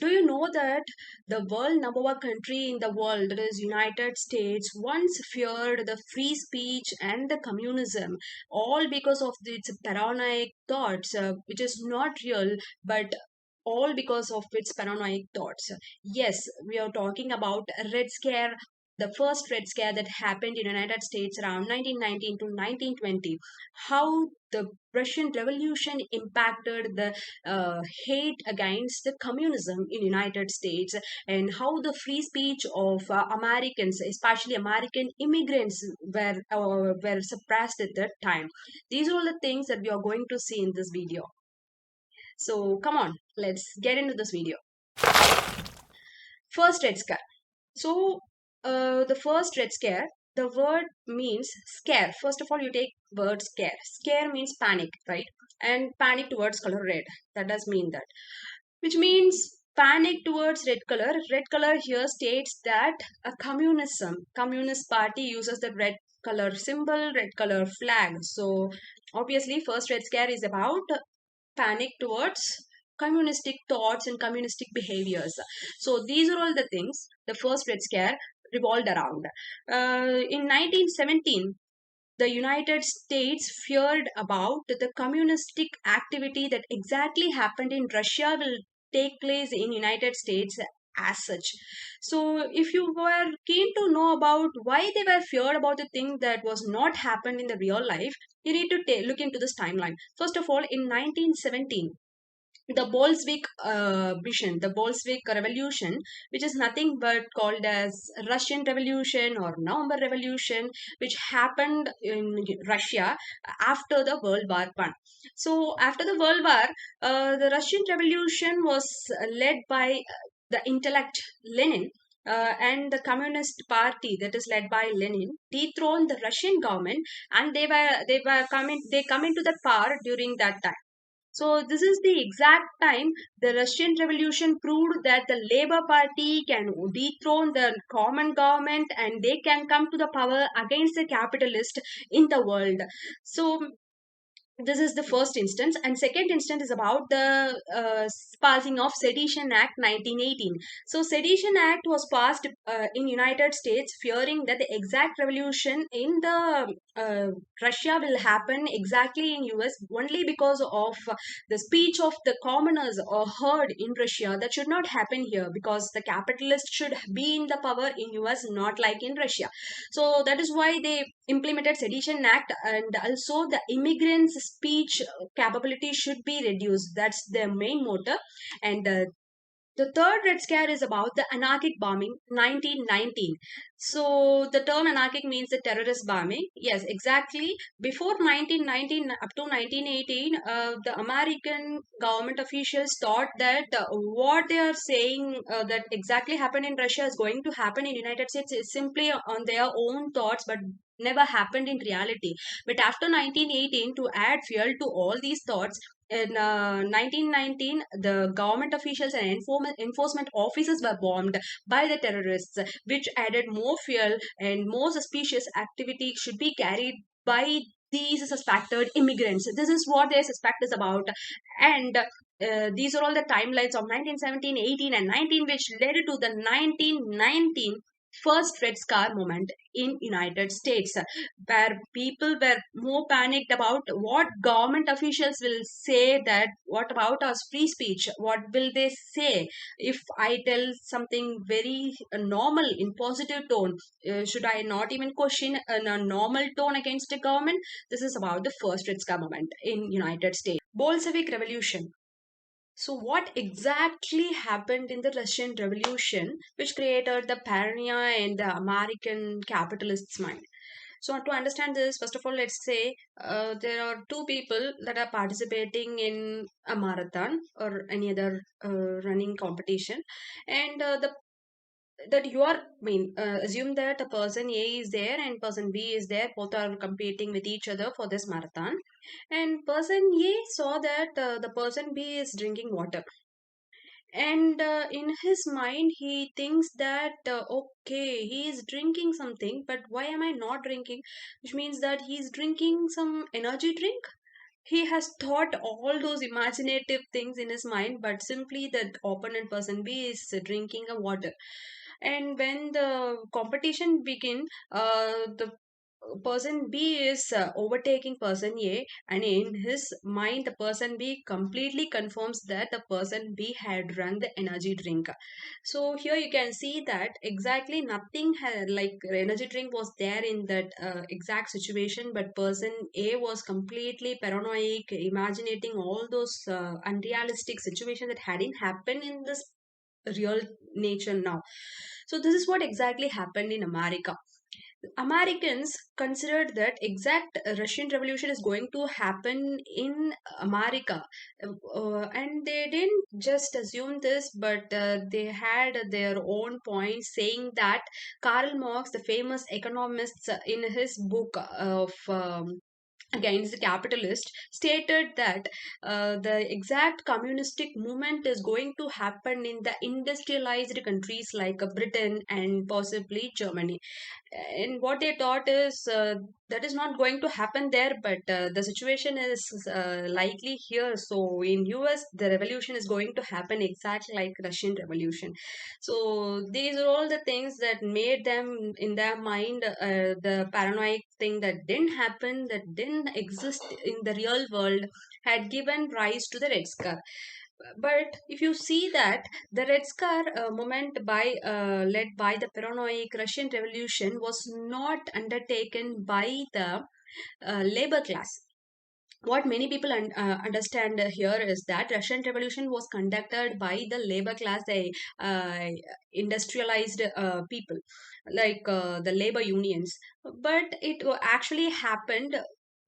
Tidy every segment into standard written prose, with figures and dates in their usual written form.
Do you know that the world number one country in the world, that is United States, once feared the free speech and the communism, all because of its paranoid thoughts, which is not real, but all because of its paranoid thoughts. Yes, we are talking about Red Scare, the first Red Scare that happened in the United States around 1919 to 1920. How the Russian Revolution impacted the hate against the communism in United States, and how the free speech of Americans, especially American immigrants, were suppressed at that time. These are all the things that we are going to see in this video. So come on, let's get into this video. First Red Scare. So the first Red Scare, the word means scare. First of all, you take word scare. Scare means panic, right? And panic towards color red. That does mean that. Which means panic towards red color. Red color here states that a communist party uses the red color symbol, red color flag. So obviously, first Red Scare is about panic towards communistic thoughts and communistic behaviors. So these are all the things the first Red Scare revolved around. In 1917, the United States feared about the communistic activity that exactly happened in Russia will take place in United States as such. So if you were keen to know about why they were feared about the thing that was not happened in the real life, you need to look into this timeline. First of all, in 1917, the the Bolshevik Revolution, which is nothing but called as Russian Revolution or November Revolution, which happened in Russia after the World War One. So after the World War, the Russian Revolution was led by the intellect Lenin. And the Communist Party that is led by Lenin dethroned the Russian government, and they come into the power during that time. So this is the exact time the Russian Revolution proved that the Labour Party can dethrone the common government and they can come to the power against the capitalist in the world. So this is the first instance, and second instance is about the passing of Sedition Act 1918. So Sedition Act was passed in United States, fearing that the exact revolution in the Russia will happen exactly in US only because of the speech of the commoners or heard in Russia. That should not happen here because the capitalists should be in the power in US, not like in Russia. So that is why they implemented Sedition Act, and also the immigrants' speech capability should be reduced. That's their main motive. And the third Red Scare is about the anarchic bombing 1919. So the term anarchic means the terrorist bombing. Yes, exactly. Before 1919 up to 1918, the American government officials thought that what they are saying that exactly happened in Russia is going to happen in United States is simply on their own thoughts, but never happened in reality. But after 1918, to add fuel to all these thoughts, in 1919, the government officials and enforcement officers were bombed by the terrorists, which added more fuel and more suspicious activity should be carried by these suspected immigrants. This is what their suspect is about. And these are all the timelines of 1917, 18, and 19, which led to the 1919 first Red Scar moment in United States, where people were more panicked about what government officials will say, that what about our free speech, what will they say if I tell something very normal in positive tone. Should I not even question in a normal tone against the government? This is about the first Red Scar moment in United States. Bolshevik Revolution. So, what exactly happened in the Russian Revolution which created the paranoia in the American capitalists' mind? So, to understand this, first of all, let's say there are two people that are participating in a marathon or any other running competition, and the that you are assume that a person A is there and person B is there, both are competing with each other for this marathon, and person A saw that the person B is drinking water, and in his mind he thinks that okay, he is drinking something, but why am I not drinking? Which means that he is drinking some energy drink. he has thought all those imaginative things in his mind, but simply the opponent person B is drinking a water. And when the competition begin, the person B is overtaking person A, and in his mind, the person B completely confirms that the person B had drunk the energy drink. So here you can see that exactly nothing had, like energy drink was there in that exact situation, but person A was completely paranoid, imagining all those unrealistic situations that hadn't happened in this real nature now. So this is what exactly happened in America. Americans considered that exact Russian Revolution is going to happen in America, and they didn't just assume this, but they had their own points, saying that Karl Marx, the famous economist, in his book of against the capitalist, stated that the exact communistic movement is going to happen in the industrialized countries like Britain and possibly Germany. And what they thought is that is not going to happen there, but the situation is likely here. So in US the revolution is going to happen exactly like Russian Revolution. So these are all the things that made them in their mind the paranoid thing that didn't happen, that didn't exist in the real world, had given rise to the Red Scare. But if you see that the Red Scare movement by led by the paranoid Russian Revolution was not undertaken by the labor class. What many people understand here is that Russian Revolution was conducted by the labor class, the industrialized people, like the labor unions. But it actually happened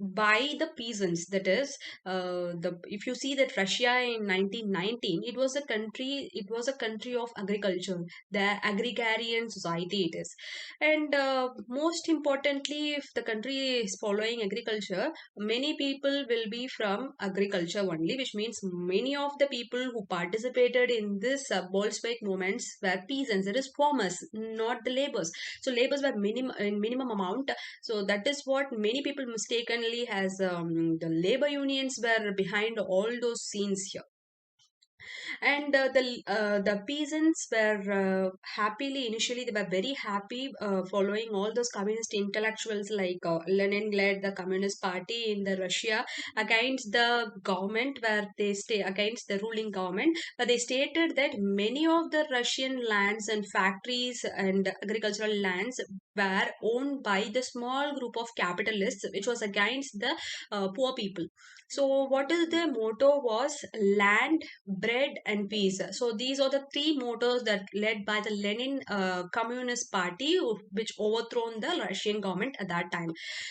by the peasants. That is, the if you see that Russia in 1919, it was a country. It was a country of agriculture, the agrarian society. It is, and most importantly, if the country is following agriculture, many people will be from agriculture only, which means many of the people who participated in this Bolshevik movements were peasants, that is farmers, not the laborers. So laborers were in minimum amount. So that is what many people mistakenly has the labor unions were behind all those scenes here. And the peasants were happily, initially they were very happy following all those communist intellectuals, like Lenin led the Communist Party in the Russia against the government, where they stay against the ruling government. But they stated that many of the Russian lands and factories and agricultural lands were owned by the small group of capitalists, which was against the poor people. So what is the motto was land, bread, and peace. So these are the three mottos that led by the Lenin Communist Party, which overthrown the Russian government at that time.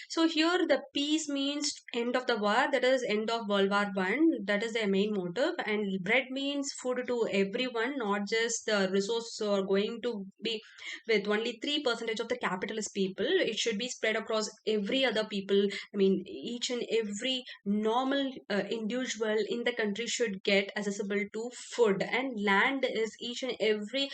So here the peace means end of the war, that is end of World War One. That is their main motive. And bread means food to everyone, not just the resources are going to be with only 3% of the capitalist people. It should be spread across every other people. I mean, each and every normal individual in the country should get accessible to food, and land is each and every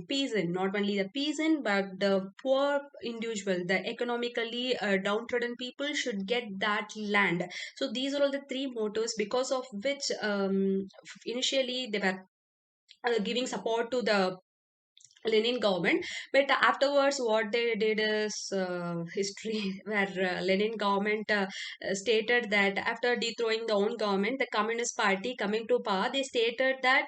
peasant, not only the peasant but the poor individual, the economically downtrodden people should get that land. So these are all the three mottos because of which initially they were giving support to the Lenin government. But afterwards, what they did is history, where Lenin government stated that after dethrowing the own government, the Communist Party coming to power, they stated that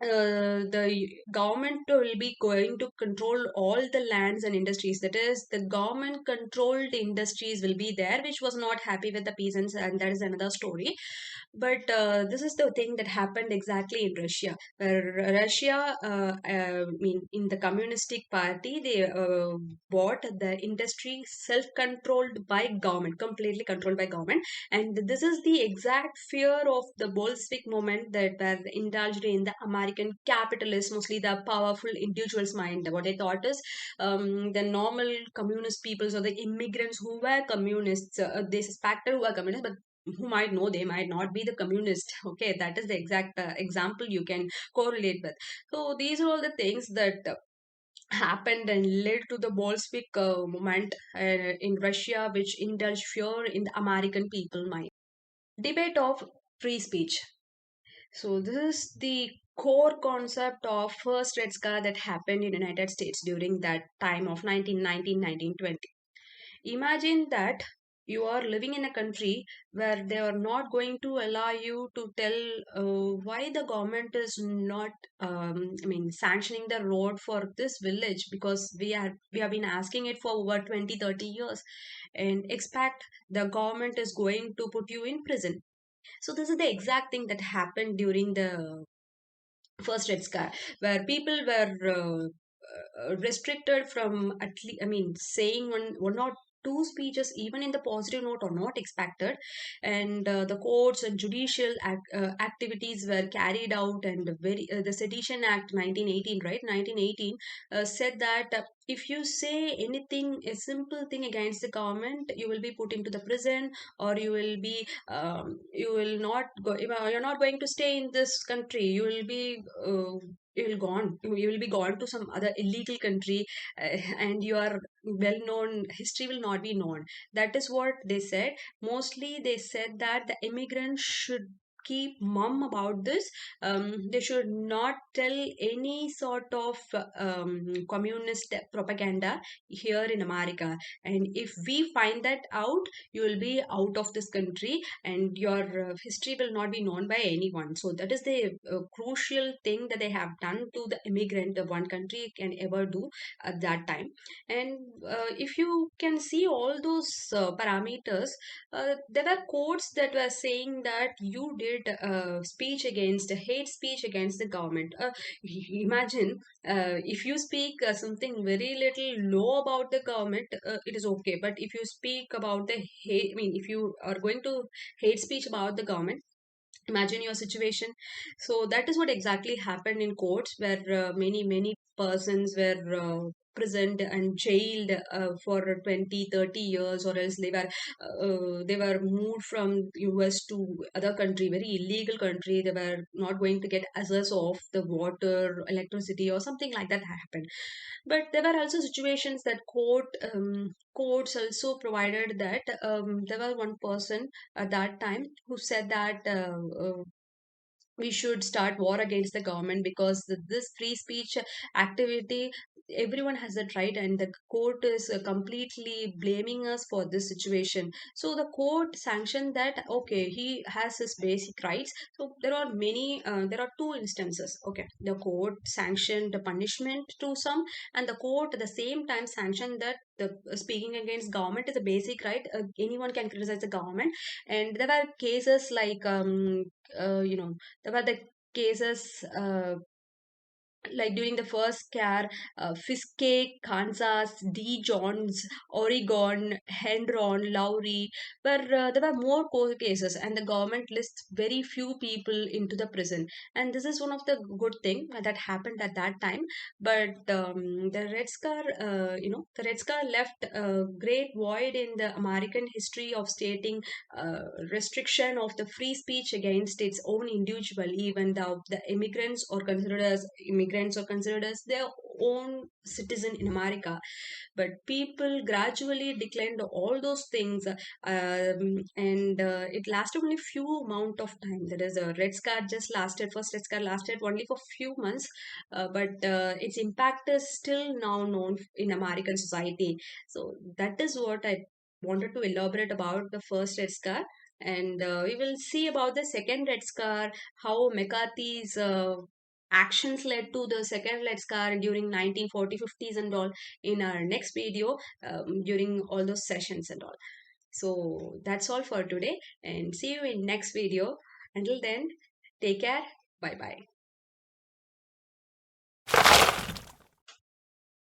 the government will be going to control all the lands and industries. That is, the government controlled industries will be there, which was not happy with the peasants, and that is another story. But this is the thing that happened exactly in Russia, where Russia, I mean, in the Communistic Party, they bought the industry self-controlled by government, completely controlled by government. And this is the exact fear of the Bolshevik movement that were indulged in the American capitalists, mostly the powerful individuals' mind. What they thought is the normal communist peoples or the immigrants who were communists, they suspected who were communists, but who might know they might not be the communist. Okay, that is the exact example you can correlate with. So these are all the things that happened and led to the Bolshevik movement in Russia, which indulged fear in the American people mind. Debate of free speech. So this is the core concept of first Red Scare that happened in the United States during that time of 1919, 1920. Imagine that you are living in a country where they are not going to allow you to tell why the government is not, sanctioning the road for this village, because we have been asking it for over 20, 30 years, and expect the government is going to put you in prison. So this is the exact thing that happened during the first Red Scare, where people were restricted from saying one or two speeches, even in the positive note, are not expected, and the courts and judicial activities were carried out, and the Sedition Act 1918, right, 1918, said that if you say anything, a simple thing against the government, you will be put into the prison, or you will not go, you're not going to stay in this country, you will be you will be gone to some other illegal country, and your well known history will not be known. That is what they said. Mostly they said that the immigrants should keep mum about this. They should not tell any sort of communist propaganda here in America, and if we find that out, you will be out of this country, and your history will not be known by anyone. So that is the crucial thing that they have done to the immigrant that one country can ever do at that time. And if you can see all those parameters, there were courts that were saying that you did speech against hate speech against the government. Imagine if you speak something very little low about the government, it is okay. But if you speak about the hate, if you are going to hate speech about the government, imagine your situation. So that is what exactly happened in courts, where many persons were prisoned and jailed for 20, 30 years, or else they were moved from US to other country, very illegal country. They were not going to get access of the water, electricity, or something like that happened. But there were also situations that courts also provided that there was one person at that time who said that we should start war against the government, because this free speech activity, everyone has that right, and the court is completely blaming us for this situation. So the court sanctioned that okay, he has his basic rights. So there are two instances. Okay, the court sanctioned the punishment to some, and the court at the same time sanctioned that the speaking against government is a basic right. Anyone can criticize the government. And there were cases like there were the cases like during the first scare, Fiske, Kansas, D. Johns, Oregon, Henron, Lowry, where there were more court cases, and the government lists very few people into the prison. And this is one of the good thing that happened at that time. But the Red Scare left a great void in the American history of stating restriction of the free speech against its own individual, even though the immigrants are considered as their own citizen in America. But people gradually declined all those things, and it lasted only few amount of time. That is, a Red Scare just lasted, first Red Scare lasted only for few months, but its impact is still now known in American society. So that is what I wanted to elaborate about the first Red Scare. And we will see about the second Red Scare, how McCarthy's actions led to the second Red Scare during 1940, 50s and all, in our next video, during all those sessions and all. So that's all for today, and see you in next video. Until then, take care. Bye bye.